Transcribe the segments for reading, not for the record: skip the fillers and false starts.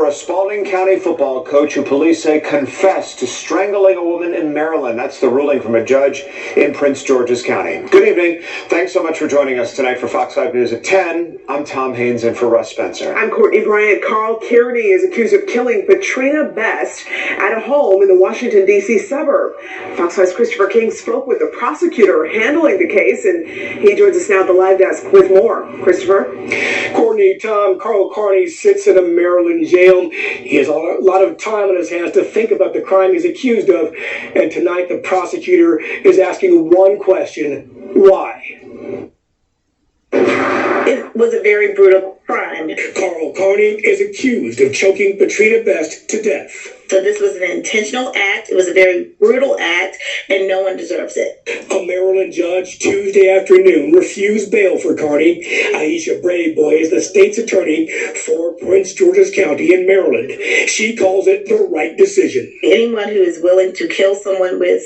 for a Spalding County football coach who police say confessed to strangling a woman in Maryland. That's the ruling from a judge in Prince George's County. Good evening. Thanks so much for joining us tonight for Fox 5 News at 10. I'm Tom Haynes in for Russ Spencer. I'm Courtney Bryant. Carl Kearney is accused of killing Patrina Best at a home in the Washington, D.C. suburb. Fox 5's Christopher King spoke with the prosecutor handling the case, and he joins us now at the live desk with more. Christopher? Courtney, Tom, Carl Kearney sits in a Maryland jail. He has a lot of time on his hands to think about the crime he's accused of. And tonight, the prosecutor is asking one question: why? It was a very brutal crime. Carl Kearney is accused of choking Patrina Best to death. So this was an intentional act. It was a very brutal act, and no one deserves it. A Maryland judge Tuesday afternoon refused bail for Kearney. Aisha Braveboy is the state's attorney for Prince George's County in Maryland. She calls it the right decision. Anyone who is willing to kill someone with,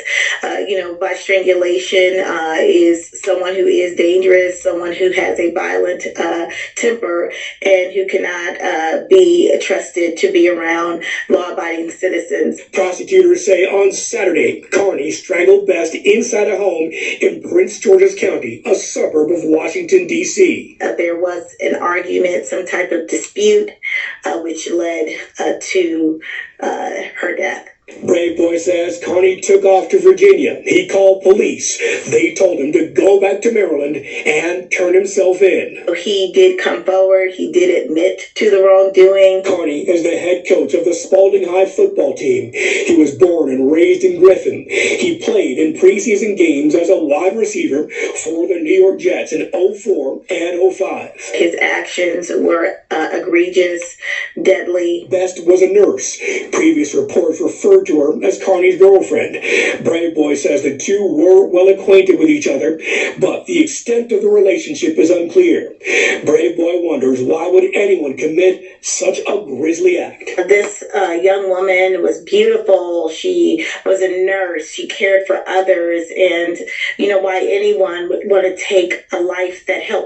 by strangulation is someone who is dangerous, someone who has a violent temper, and who cannot be trusted to be around law-abiding citizens. Prosecutors say on Saturday, Kearney strangled Best inside a home in Prince George's County, a suburb of Washington, D.C. There was an argument, some type of dispute, which led to her death. Braveboy says Kearney took off to Virginia. He called police. They told him to go back to Maryland and turn himself in. He did come forward. He did admit to the wrongdoing. Kearney is the head coach of the Spalding High football team. He was born and raised in Griffin. He played in preseason games as a wide receiver for the New York Jets in 04 and 05. His actions were egregious, deadly. Best was a nurse. Previous reports referred to her as Kearney's girlfriend. Braveboy says the two were well acquainted with each other, but the extent of the relationship is unclear. Braveboy wonders, why would anyone commit such a grisly act? This young woman was beautiful. She was a nurse. She cared for others. And, why anyone would want to take a life that helps